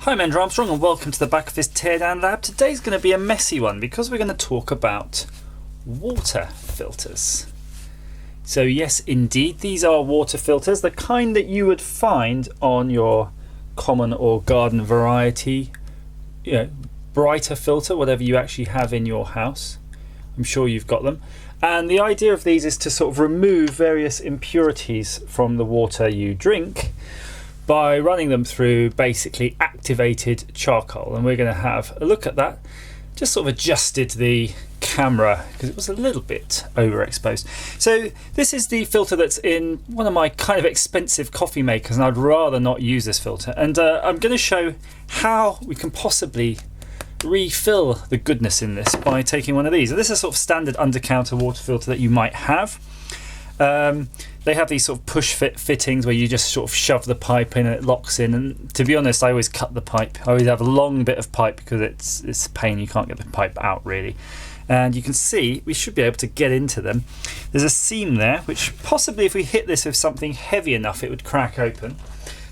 Hi, I'm Andrew Armstrong and welcome to the back of this Teardown lab. Today's going to be a messy one because we're going to talk about water filters. So yes, indeed, these are water filters, the kind that you would find on your common or garden variety, brighter filter, whatever you actually have in your house. I'm sure you've got them. And the idea of these is to sort of remove various impurities from the water you drink by running them through basically activated charcoal, and we're going to have a look at that. Just sort of adjusted the camera because it was a little bit overexposed. So this is the filter that's in one of my kind of expensive coffee makers, and I'd rather not use this filter, and I'm going to show how we can possibly refill the goodness in this by taking one of these. And this is a sort of standard under-counter water filter that you might have. They have these sort of push fit fittings where you just sort of shove the pipe in and it locks in, and to be honest I always cut the pipe. I always have a long bit of pipe because it's a pain, you can't get the pipe out really. And you can see we should be able to get into them. There's a seam there which possibly if we hit this with something heavy enough it would crack open,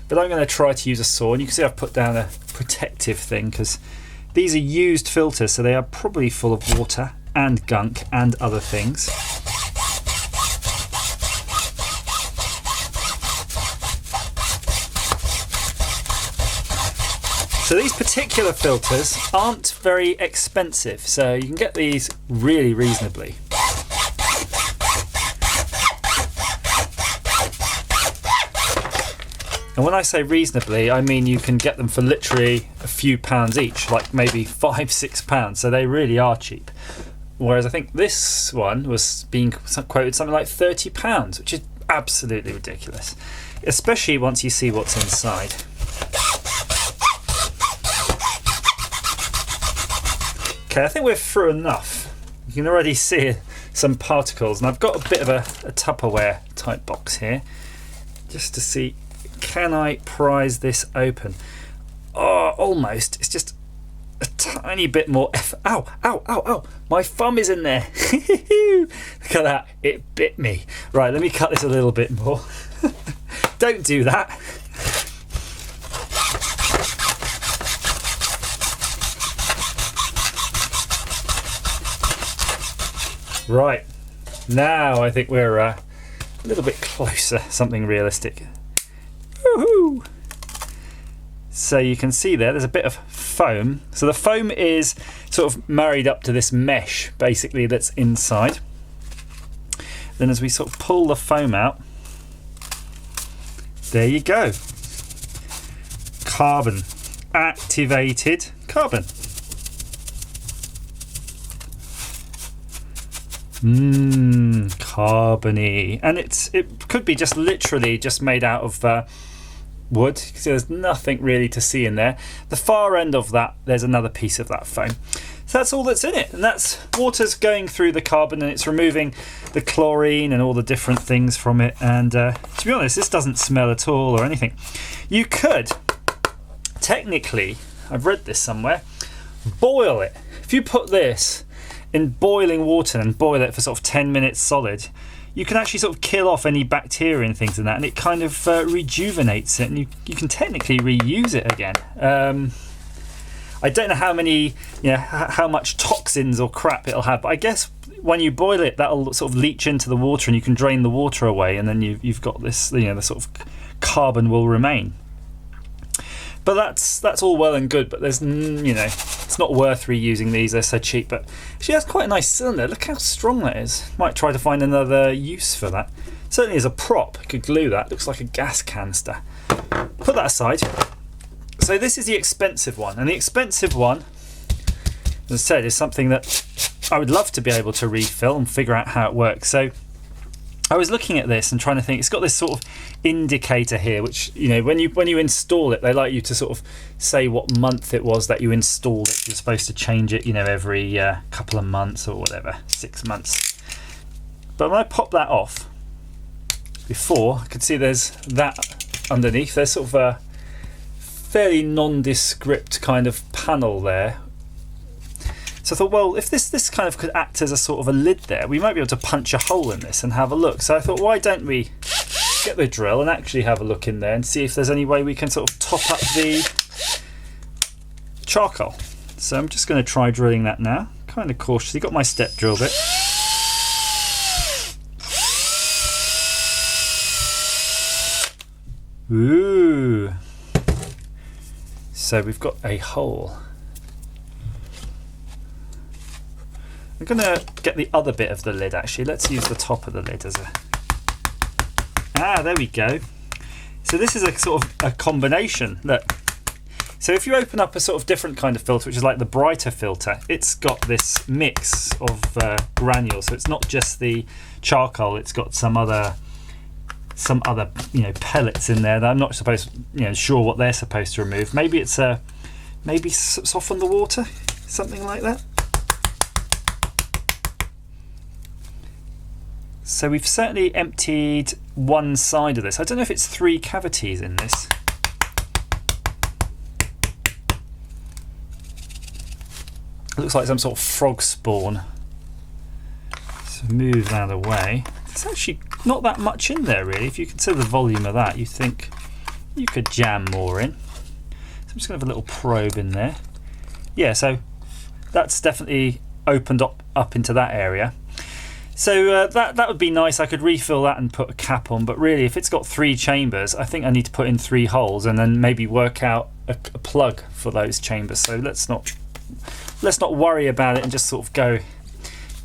but I'm going to try to use a saw, and you can see I've put down a protective thing because these are used filters, so they are probably full of water and gunk and other things. So these particular filters aren't very expensive, so you can get these really reasonably. And when I say reasonably, I mean you can get them for literally a few pounds each, like maybe £5-6, so they really are cheap. Whereas I think this one was being quoted something like £30, which is absolutely ridiculous, especially once you see what's inside. Okay, I think we're through enough. You can already see some particles, and I've got a bit of a Tupperware type box here just to see, can I prise this open? Oh, almost. It's just a tiny bit more ow, ow, ow, ow. My thumb is in there. Look at that. It bit me. Right, let me cut this a little bit more. Don't do that. Right, now I think we're a little bit closer, something realistic. Woohoo! So you can see there's a bit of foam. So the foam is sort of married up to this mesh basically that's inside. Then as we sort of pull the foam out, there you go. Carbon, activated carbon. Carbony, and it could be just literally just made out of wood. So there's nothing really to see in there. The far end of that, there's another piece of that foam. So that's all that's in it, and that's water's going through the carbon and it's removing the chlorine and all the different things from it. And to be honest, this doesn't smell at all or anything. You could technically, I've read this somewhere, boil it. If you put this in boiling water and boil it for sort of 10 minutes solid, you can actually sort of kill off any bacteria and things in that, and it kind of rejuvenates it, and you can technically reuse it again. I don't know how many, how much toxins or crap it'll have, but I guess when you boil it, that'll sort of leach into the water and you can drain the water away, and then you've got this, the sort of carbon will remain. But that's all well and good, but there's, it's not worth reusing these, they're so cheap. But actually that's quite a nice cylinder, look how strong that is. Might try to find another use for that. Certainly as a prop, I could glue that, looks like a gas canister. Put that aside. So this is the expensive one, and the expensive one, as I said, is something that I would love to be able to refill and figure out how it works. So I was looking at this and trying to think, it's got this sort of indicator here, which, when you install it, they like you to sort of say what month it was that you installed it. You're supposed to change it, every couple of months or whatever, 6 months. But when I pop that off, before, I could see there's that underneath. There's sort of a fairly nondescript kind of panel there. So I thought, well, if this kind of could act as a sort of a lid there, we might be able to punch a hole in this and have a look. So I thought, why don't we get the drill and actually have a look in there and see if there's any way we can sort of top up the charcoal. So I'm just going to try drilling that now, kind of cautiously. Got my step drill bit. Ooh. So we've got a hole. I'm going to get the other bit of the lid actually. Let's use the top of the lid as a... Ah, there we go. So this is a sort of a combination. Look. So if you open up a sort of different kind of filter, which is like the brighter filter, it's got this mix of granules. So it's not just the charcoal, it's got some other pellets in there that I'm not sure what they're supposed to remove. Maybe it's maybe soften the water, something like that. So we've certainly emptied one side of this. I don't know if it's 3 cavities in this. It looks like some sort of frog spawn. So move that away. There's actually not that much in there really. If you consider the volume of that, you think you could jam more in. So I'm just going to have a little probe in there. Yeah, so that's definitely opened up into that area. So that would be nice. I could refill that and put a cap on, but really if it's got 3 chambers, I think I need to put in 3 holes and then maybe work out a plug for those chambers. So let's not worry about it and just sort of go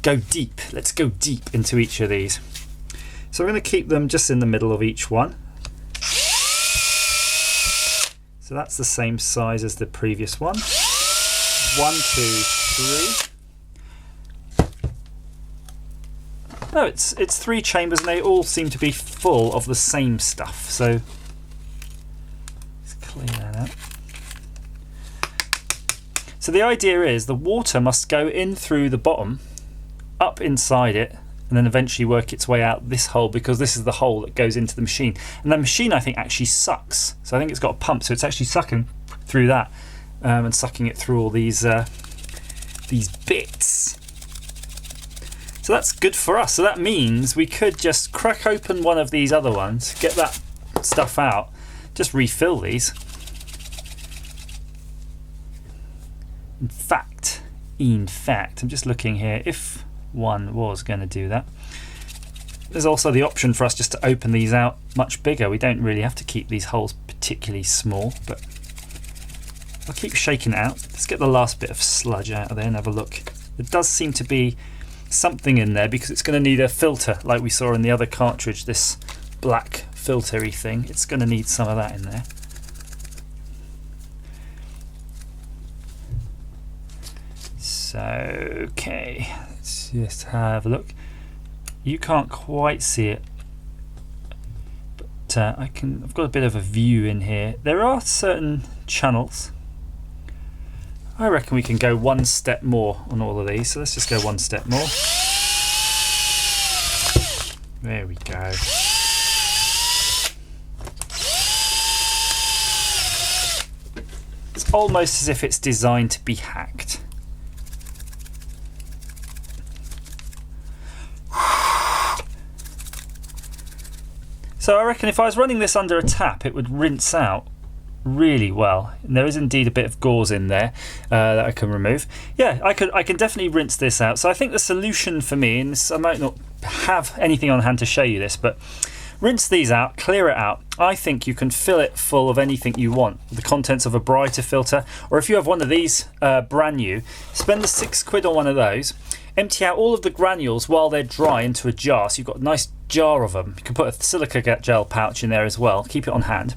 deep. Let's go deep into each of these. So I'm going to keep them just in the middle of each one. So that's the same size as the previous one. 1, 2, 3. No, it's 3 chambers and they all seem to be full of the same stuff. So let's clean that out. So the idea is the water must go in through the bottom, up inside it, and then eventually work its way out this hole, because this is the hole that goes into the machine. And the machine, I think, actually sucks. So I think it's got a pump, so it's actually sucking through that and sucking it through all these bits. So that's good for us. So that means we could just crack open one of these other ones, get that stuff out, just refill these. In fact, I'm just looking here, if one was going to do that. There's also the option for us just to open these out much bigger. We don't really have to keep these holes particularly small, but I'll keep shaking it out. Let's get the last bit of sludge out of there and have a look. There does seem to be something in there because it's going to need a filter like we saw in the other cartridge, this black filtery thing. It's going to need some of that in there. So, okay, let's just have a look. You can't quite see it, but I've got a bit of a view in here. There are certain channels. I reckon we can go one step more on all of these. So let's just go one step more. There we go. It's almost as if it's designed to be hacked. So I reckon if I was running this under a tap, it would rinse out really well. And there is indeed a bit of gauze in there that I can remove. Yeah, I can definitely rinse this out. So I think the solution for me, and this, I might not have anything on hand to show you this, but rinse these out, clear it out. I think you can fill it full of anything you want, the contents of a brighter filter, or if you have one of these brand new, spend the £6 on one of those. Empty out all of the granules while they're dry into a jar, so you've got a nice jar of them. You can put a silica gel pouch in there as well, keep it on hand,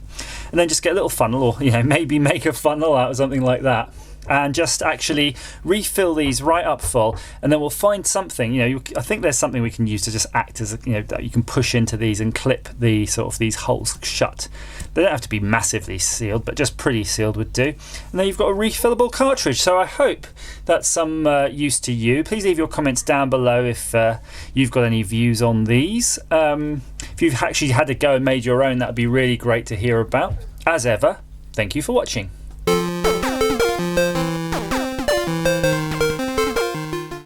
and then just get a little funnel, or maybe make a funnel out of something like that, and just actually refill these right up full, and then we'll find something. I think there's something we can use to just act as that you can push into these and clip the sort of these holes shut. They don't have to be massively sealed, but just pretty sealed would do. And then you've got a refillable cartridge. So I hope that's some use to you. Please leave your comments down below if you've got any views on these. If you've actually had a go and made your own, that would be really great to hear about. As ever, thank you for watching.